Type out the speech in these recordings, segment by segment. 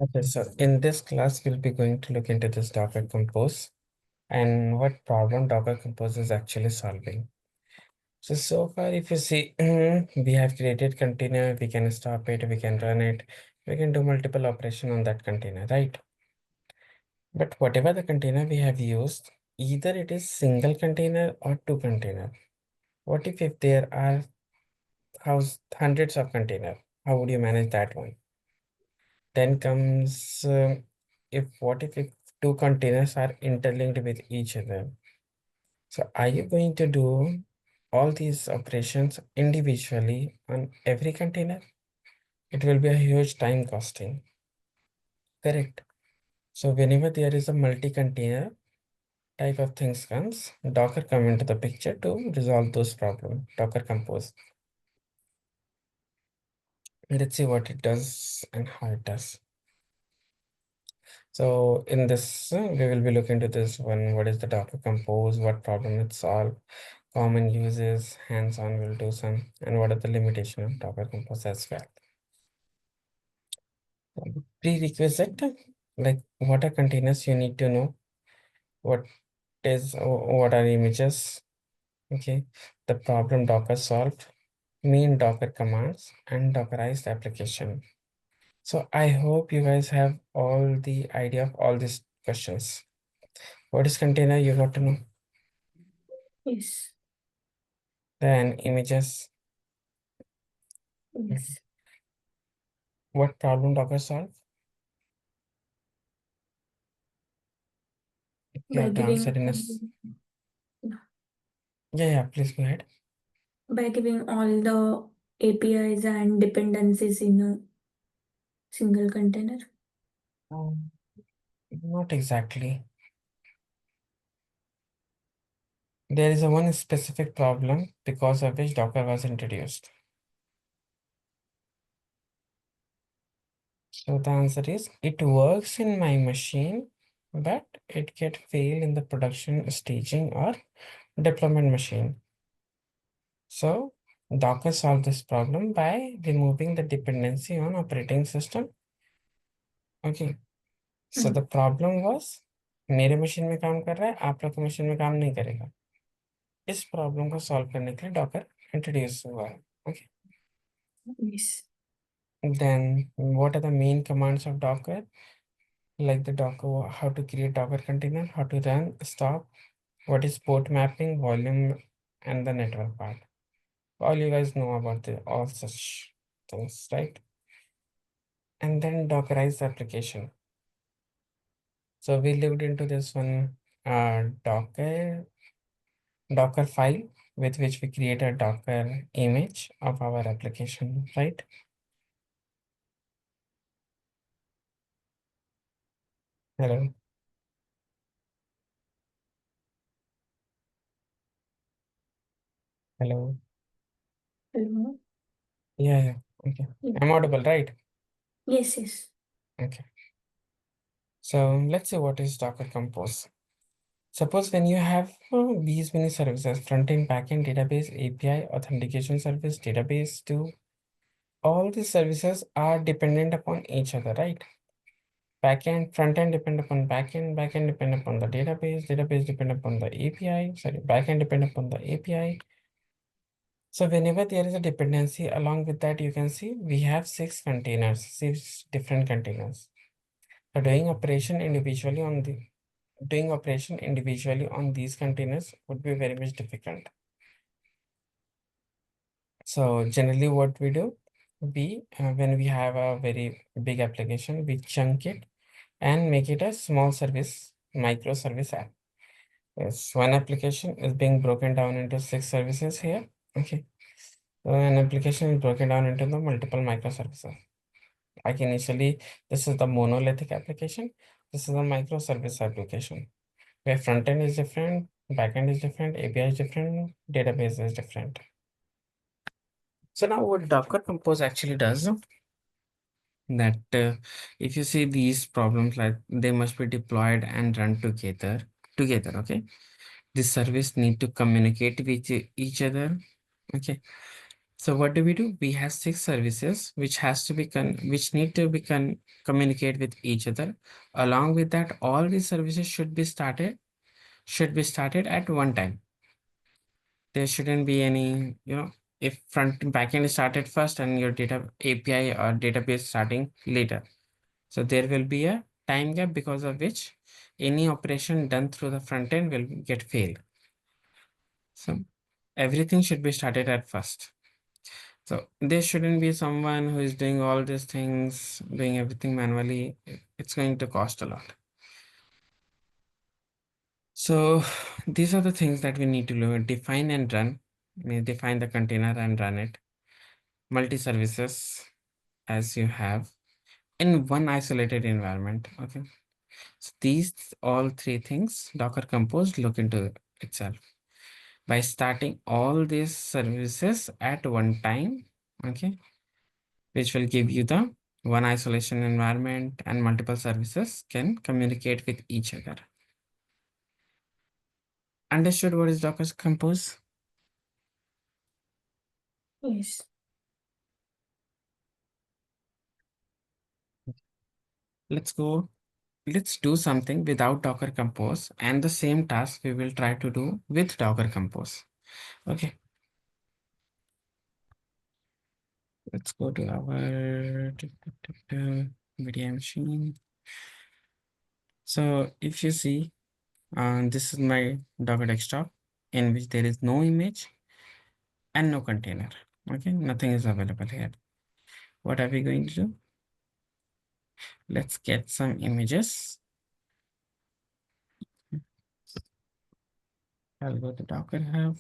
Okay, so in this class, we'll be going to look into this Docker Compose and what problem Docker Compose is actually solving. So far, if you see, we have created container, we can stop it, we can run it, we can do multiple operation on that container, right? But whatever the container we have used, either it is single container or two container. What if there are hundreds of container? How would you manage that one? Then comes if what if two containers are interlinked with each other? So are you going to do all these operations individually on every container? It will be a huge time costing. Correct. So whenever there is a multi-container type of things comes, Docker come into the picture to resolve those problems. Docker Compose. Let's see what it does and how it does. So in this, we will be looking into this one. What is the Docker Compose? What problem it solve? Common uses, hands-on will do some, and what are the limitation of Docker Compose as well. Prerequisite, like what are containers you need to know, what what are images, okay, the problem Docker solved, main Docker commands, and Dockerized application. So I hope you guys have all the idea of all these questions. What is container? You got to know. Yes. Then images. Yes. What problem Docker solve? You By have to answer giving in a. Yeah, please go ahead. by giving all the APIs and dependencies in a single container. Not exactly. There is a one specific problem because of which Docker was introduced. So the answer is it works in my machine, but it get fail in the production staging or deployment machine. So Docker solved this problem by removing the dependency on operating system. Okay. So the problem was मेरे machine में काम कर रहा है, आप लोग के machine में काम नहीं करेगा. इस प्रॉब्लम को सॉल्व करने के लिए डॉकर इंट्रोड्यूस हुआ है. Okay. Yes. Then what are the main commands of Docker? Like the Docker, how to create Docker container, how to run, stop, what is port mapping, volume, and the network part. All you guys know about all such things, right? And then Dockerize the application. So we looked into this one Docker file with which we create a Docker image of our application, right? Hello, hello. Hello. Yeah. Okay. I'm audible, right? Yes, yes. Okay. So let's see what is Docker Compose. Suppose when you have these many services, front-end, back-end, database, API, authentication service, database too, all these services are dependent upon each other, right? Backend, front-end depend upon backend, backend depend upon the database, database depend upon the API, sorry, backend depend upon the API. So whenever there is a dependency, along with that, you can see we have six containers, six different containers. So doing operation individually on these containers would be very much difficult. So generally what we do, when we have a very big application, we chunk it and make it a small service, microservice app. Yes, one application is being broken down into six services here. Okay. So an application is broken down into the multiple microservices. Like initially, this is the monolithic application. This is a microservice application where front end is different, back end is different, API is different, database is different. So now what Docker Compose actually does that if you see these problems, like they must be deployed and run together. Okay. This service need to communicate with each other. Okay. So what do? We have six services which has to be which need to be communicate with each other. Along with that, all these services should be started at one time. There shouldn't be any, if front and backend is started first and your data API or database starting later. So there will be a time gap because of which any operation done through the front end will get failed. So everything should be started at first. So there shouldn't be someone who is doing all these things, doing everything manually. It's going to cost a lot. So these are the things that we need to learn, define and run. Define the container and run it. Multi-services as you have in one isolated environment. Okay. So these all three things, Docker Compose look into itself. By starting all these services at one time, okay, which will give you the one isolation environment and multiple services can communicate with each other. Understood what is Docker Compose? Yes. Let's go. Let's do something without Docker Compose and the same task we will try to do with Docker Compose. Okay, let's go to our media machine. So if you see, this is my Docker desktop in which there is no image and no container. Okay, nothing is available here. What are we going to do? Let's get some images. I'll go to Docker Hub.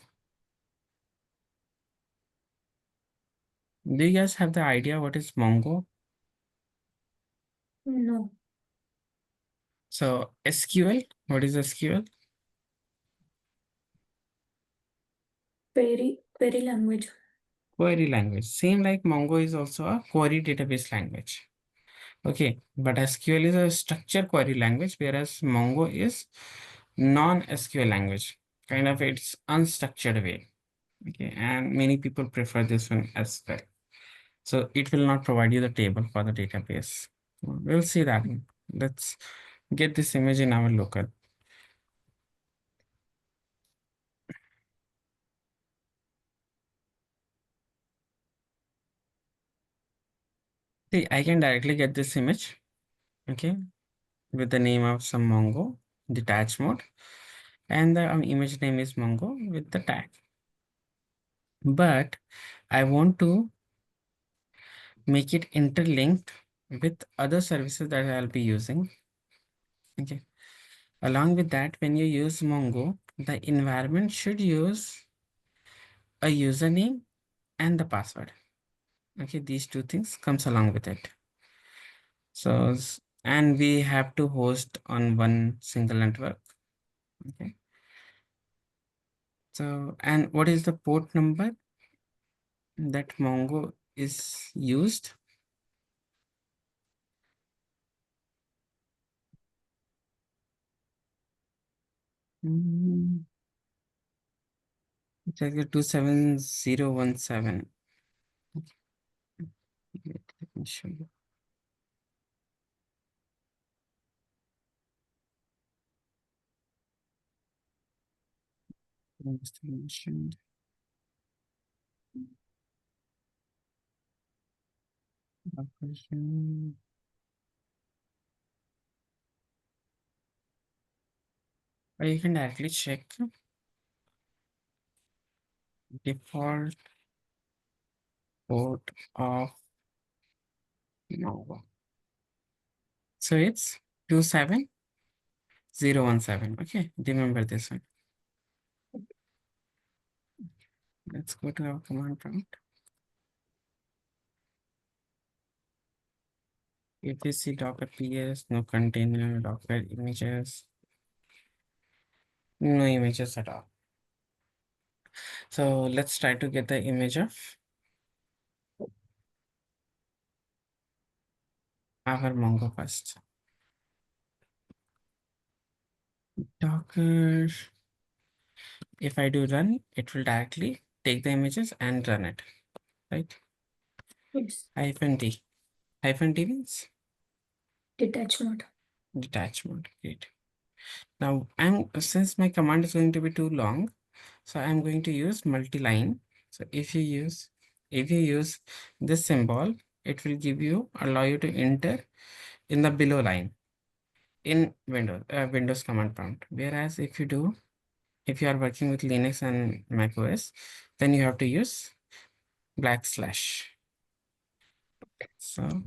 Do you guys have the idea what is Mongo? No. So SQL, what is SQL? Query language. Query language. Same like Mongo is also a query database language. Okay, but SQL is a structured query language, whereas Mongo is non-SQL language. Kind of it's unstructured way. Okay, and many people prefer this one as well. So it will not provide you the table for the database. We'll see that. Let's get this image in our local. See, I can directly get this image, okay, with the name of some Mongo, detach mode, and the image name is Mongo with the tag. But I want to make it interlinked with other services that I'll be using. Okay. Along with that, when you use Mongo, the environment should use a username and the password. Okay, these two things comes along with it. So, and we have to host on one single network. Okay. So, and what is the port number that Mongo is used? Mm, it's like 27017. Let me show you. Mentioned. Operation. Or you can directly check default port of Nova. So it's 27017. Okay, remember this one. Let's go to our command prompt. etc docker ps, no container, docker images, no images at all. So let's try to get the image of our Mongo first. Docker, if I do run, it will directly take the images and run it. right? Yes. Hyphen D. Hyphen D means Detach mode. detach mode. Great. Now, since my command is going to be too long, so I'm going to use multi-line. So if you use this symbol, it will allow you to enter in the below line in Windows command prompt. Whereas if you are working with Linux and Mac OS, then you have to use \. So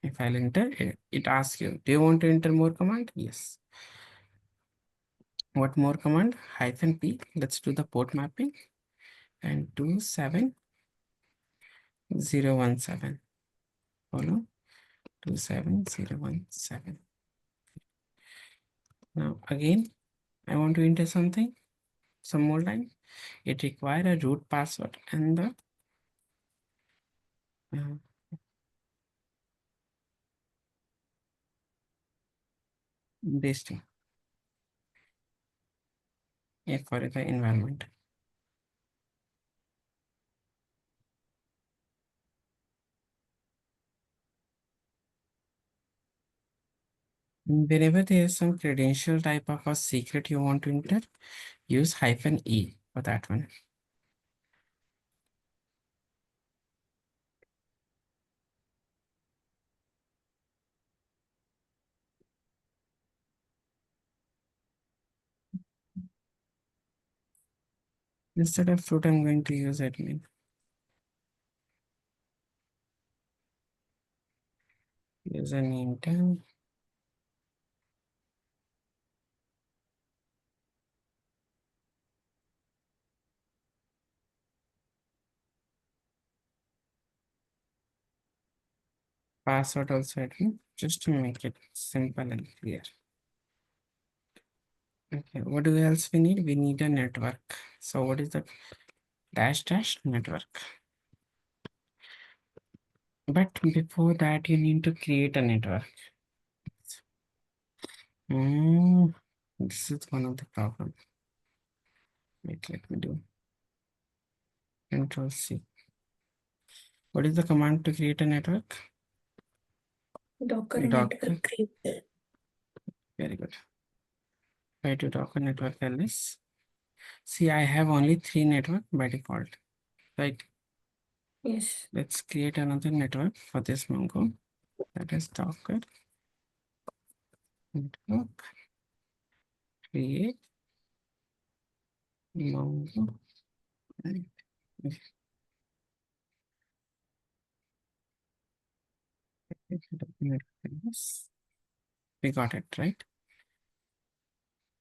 if I'll enter, it asks you, do you want to enter more command? Yes. What more command? Hyphen P. Let's do the port mapping and 27017. Follow 27017. Now again, I want to enter some more line. It require a root password and the uh, this thing for the environment. Whenever there is some credential type of a secret you want to enter, use hyphen E for that one. Instead of root, I'm going to use admin. Username tag. Password also admin, just to make it simple and clear. Okay, what do else we need? We need a network. So what is the dash network? But before that, you need to create a network. This is one of the problems. Wait, let me do Control C. What is the command to create a network? Docker Docker. network create. Very good. Try to Docker network ls. See, I have only 3 network by default, right? Yes. Let's create another network for this Mongo. That is Docker network create Mongo. Right. We got it, right?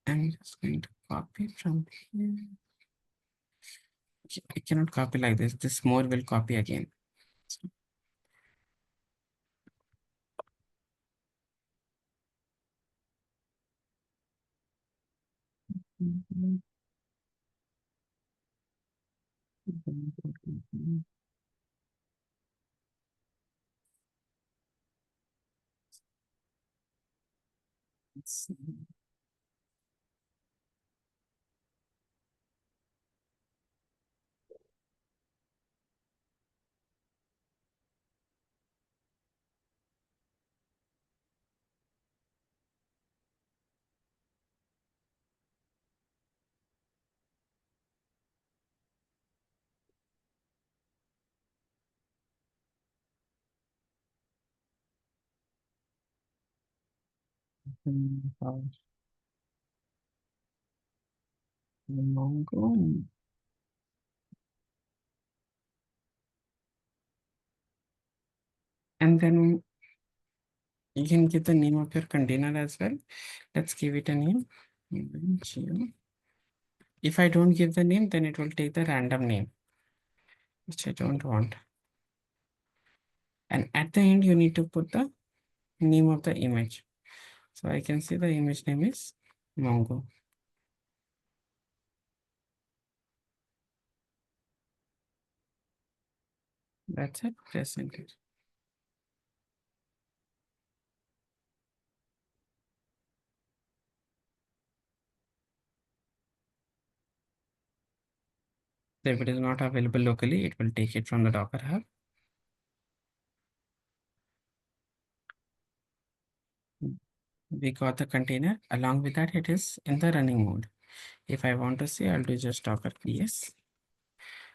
I'm just going to copy from here. I cannot copy like this. This more will copy again. So, Mongo. And then you can give the name of your container as well. Let's give it a name. If I don't give the name, then it will take the random name, which I don't want. And at the end, you need to put the name of the image. So I can see the image name is Mongo. That's it. Press enter. So if it is not available locally, it will take it from the Docker Hub. We got the container. Along with that, it is in the running mode. If I want to see, I'll do just Docker PS.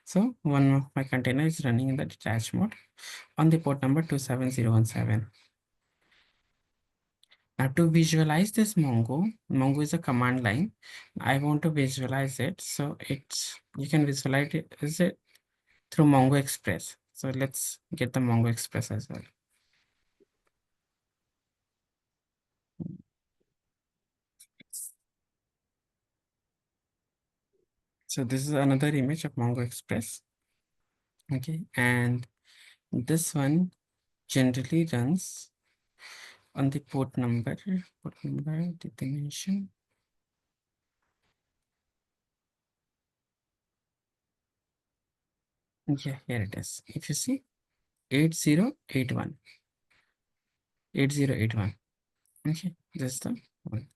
So one of my container is running in the detached mode on the port number 27017. Now to visualize this Mongo is a command line. I want to visualize it. So you can visualize it, through Mongo Express. So let's get the Mongo Express as well. So this is another image of Mongo Express. Okay, and this one generally runs on the port number, did they mention? Yeah, here it is. If you see 8081, 8081. Okay, this is the one.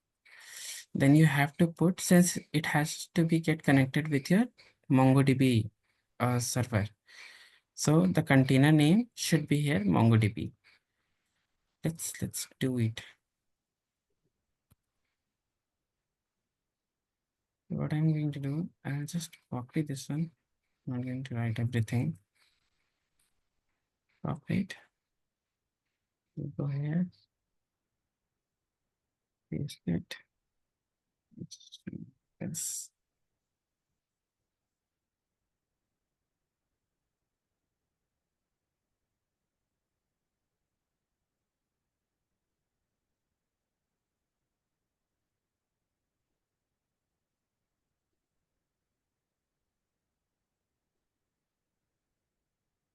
Then you have to put, since it has to be get connected with your MongoDB server. So the container name should be here MongoDB. Let's do it. What I'm going to do, I'll just copy this one. I'm not going to write everything. Copy it. Go here. Paste it. Yes.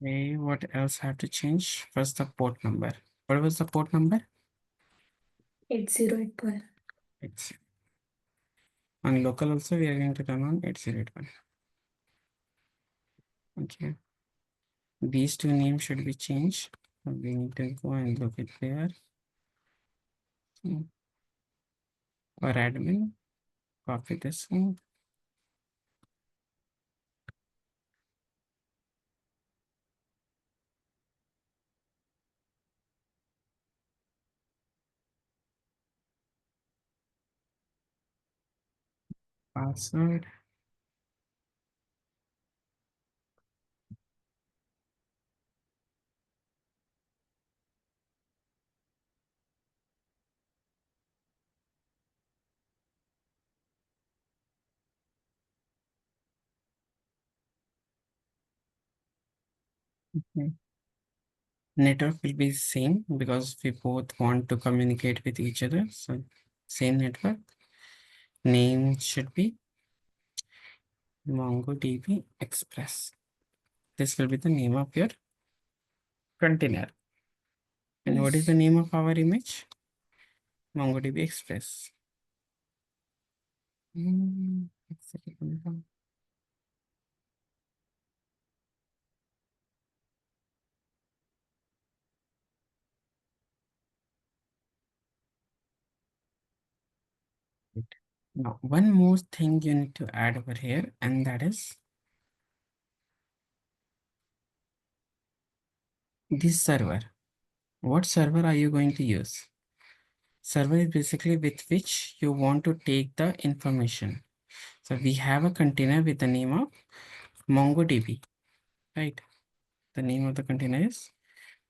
Okay, what else have to change? First, the port number. What was the port number? 8081. It's on local also, we are going to run on 8081. Okay. These two names should be changed. So we need to go and look it there. For admin, copy this one. Password. Okay. Network will be same because we both want to communicate with each other. So same network. Name should be MongoDB Express. This will be the name of your container. And what is the Yes. name of our image? MongoDB Express. Now, one more thing you need to add over here, and that is this server. What server are you going to use? Server is basically with which you want to take the information. So we have a container with the name of MongoDB, right? The name of the container is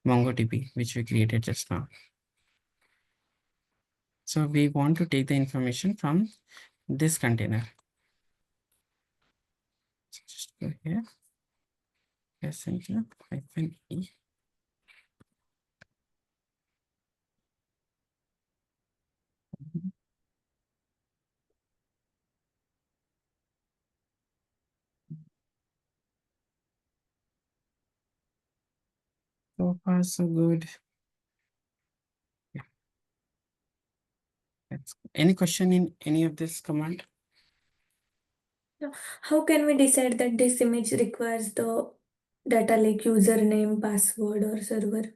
MongoDB, which we created just now. So we want to take the information from this container. So just go here, press enter, -e. So far, so good. Yeah, any question in any of this command? Yeah. How can we decide that this image requires the data like username, password, or server?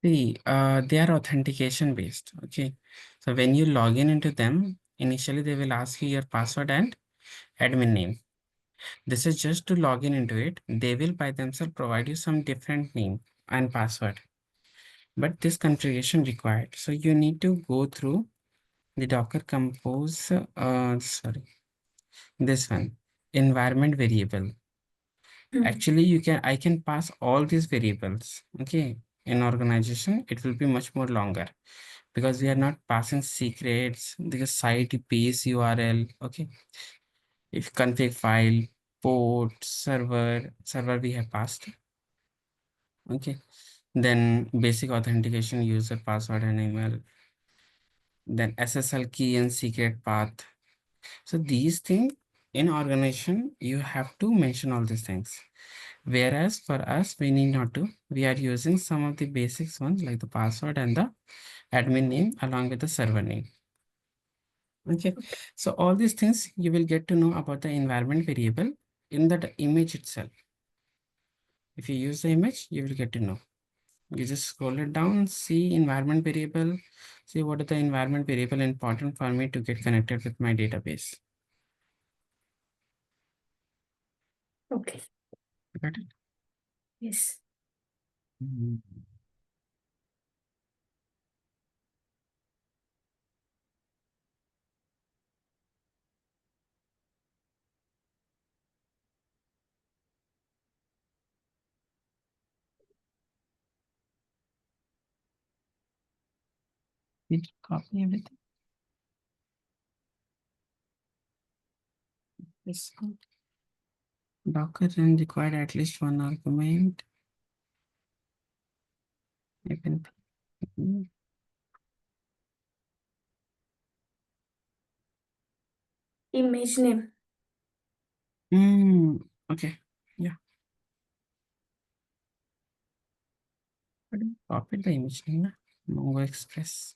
See, they are authentication based. Okay. So when you log in into them, initially they will ask you your password and admin name. This is just to log in into it. They will by themselves provide you some different name and password, but this configuration required. So you need to go through the Docker Compose, sorry, this one, environment variable. Hmm. Actually, I can pass all these variables. Okay. In organization, it will be much more longer because we are not passing secrets, the site base URL. Okay. If config file, port, server we have passed. Okay. Then basic authentication, user password and email. Then SSL key and secret path. So these things in organization, you have to mention all these things. Whereas for us, we need not to. We are using some of the basics ones like the password and the admin name along with the server name. Okay. So all these things you will get to know about the environment variable in that image itself. If you use the image, you will get to know. You just scroll it down, see environment variable, see what is the environment variable important for me to get connected with my database. Okay. Got it? Yes. Mhm. Did you copy everything? Yes. Docker run required at least one argument. Even Image name. okay. Yeah. But copy the image name, na? Mongo Express.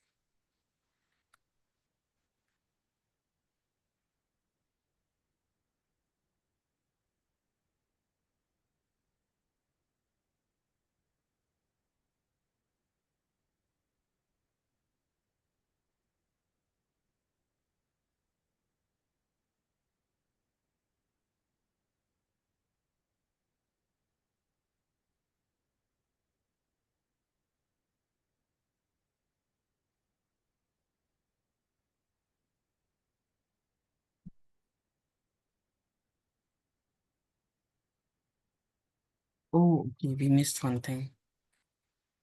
Oh, okay. We missed one thing.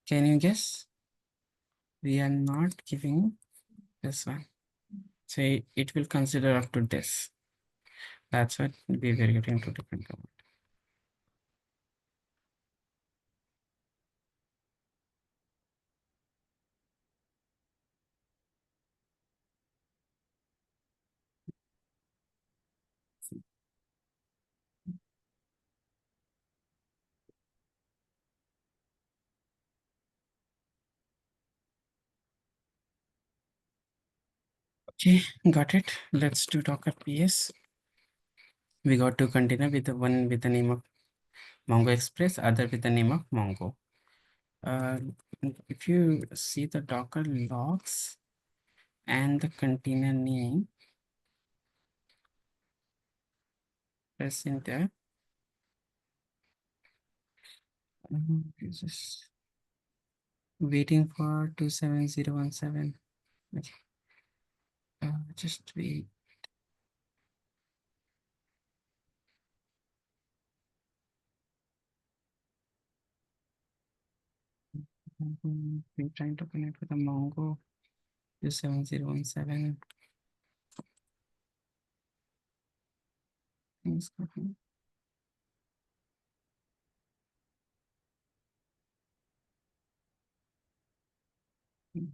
Can you guess? We are not giving this one. Say it will consider up to this. That's what we were getting to different command. Okay, got it. Let's do Docker PS. We got two container with the one with the name of Mongo Express, other with the name of Mongo. Uh, if you see the Docker logs and the container name, press enter. Just waiting for 27017. Okay. Just wait. We're trying to connect with a Mongo 27017. Things copy.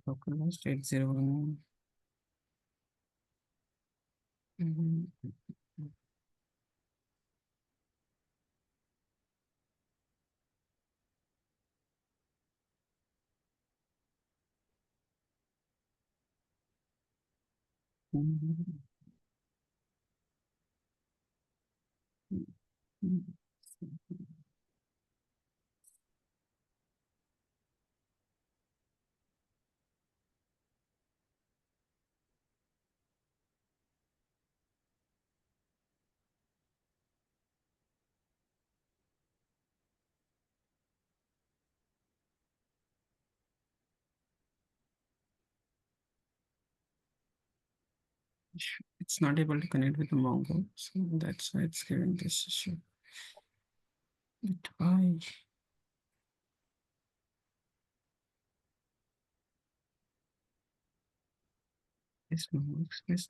Localhost 801. Mhm. Mhm. Mhm. It's not able to connect with the Mongo, so that's why it's giving this issue. But why? This Mongo Express.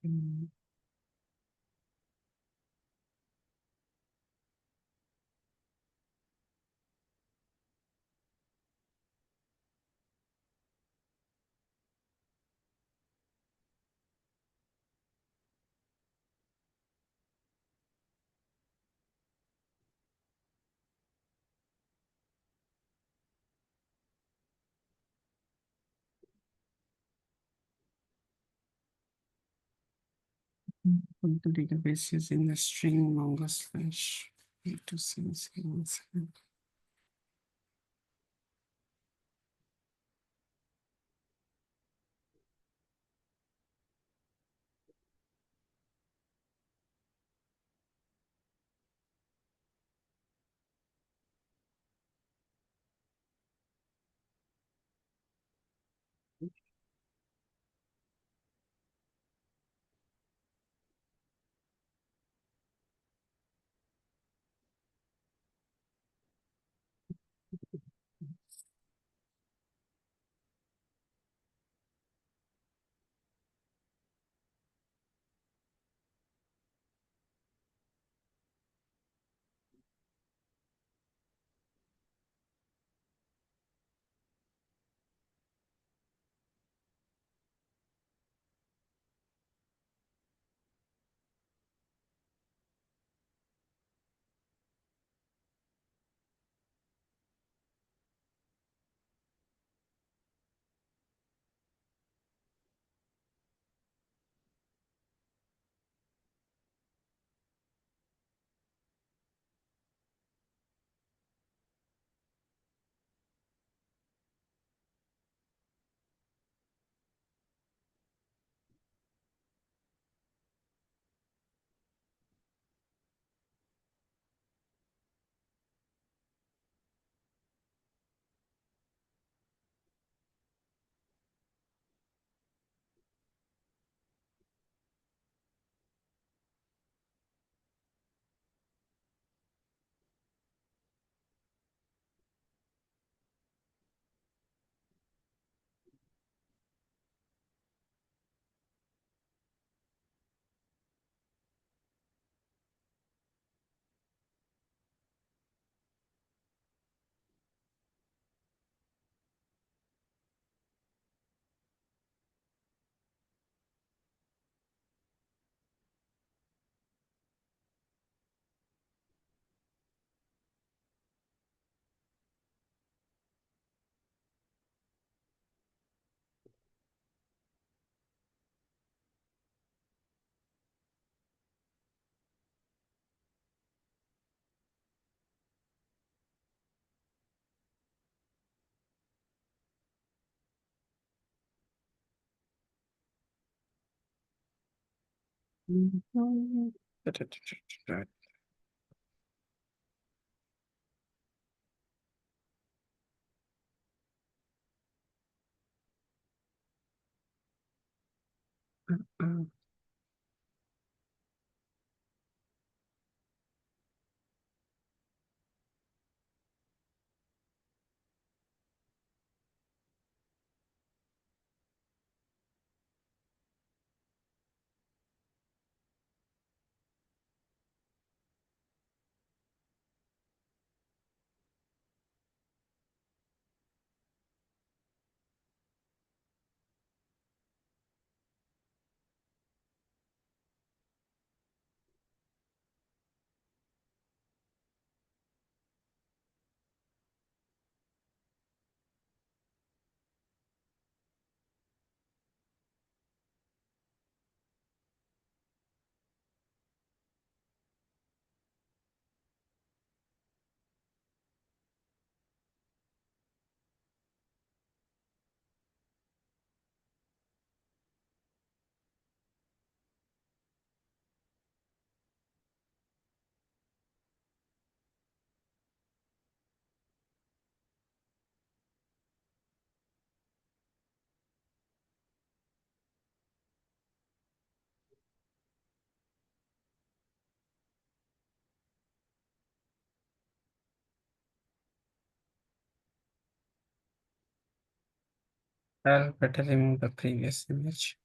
Mm, From the database using the string Mongo slash 8277. I'll better remove the previous image.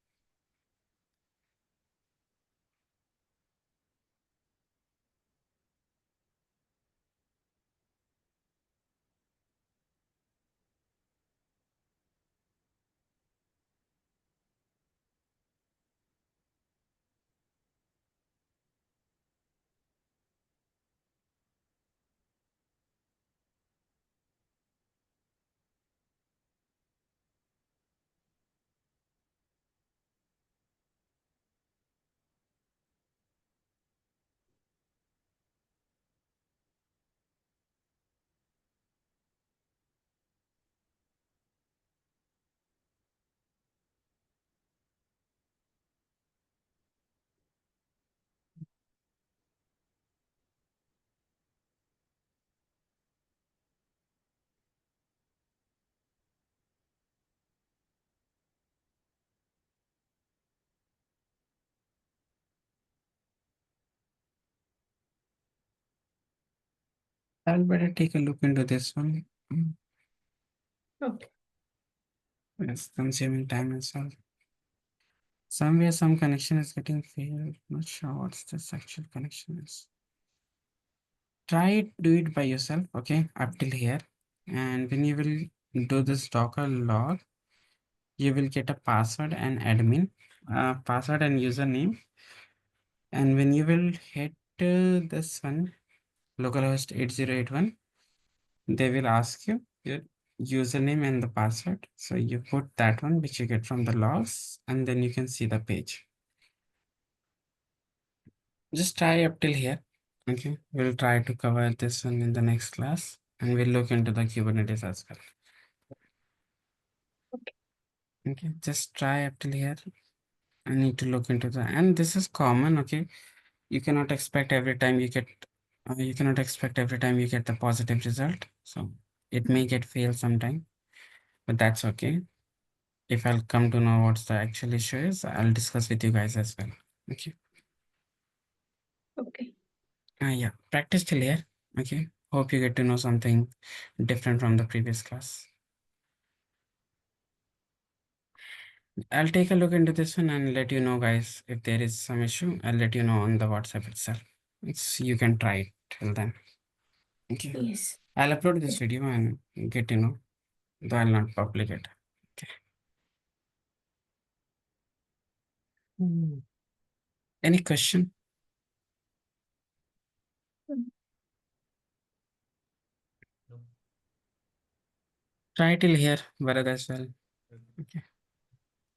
I'll better take a look into this one. Okay. It's consuming time as well. Somewhere some connection is getting failed. Not sure what's this actual connection is. Try it, do it by yourself, okay, up till here. And when you will do this Docker log, you will get a password and admin, password and username. And when you will hit this one, localhost 8081, they will ask you your username and the password. So you put that one, which you get from the logs, and then you can see the page. Just try up till here. Okay, we'll try to cover this one in the next class, and we'll look into the Kubernetes as well. Okay, just try up till here. I need to look into the, and this is common. Okay, you cannot expect every time you get, you cannot expect every time you get the positive result. So it may get fail sometime, but that's okay. If I'll come to know what's the actual issue is, I'll discuss with you guys as well. Okay. Okay. Yeah, practice till here. Okay. Hope you get to know something different from the previous class. I'll take a look into this one and let you know, guys, if there is some issue. I'll let you know on the WhatsApp itself. You can try it till then. Okay. Yes. I'll upload this Yeah. video and get to know, though I'll not public it. Okay. Hmm. Any question? Mm. Try till here, Bharat as well. Okay.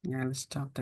Yeah, I'll stop.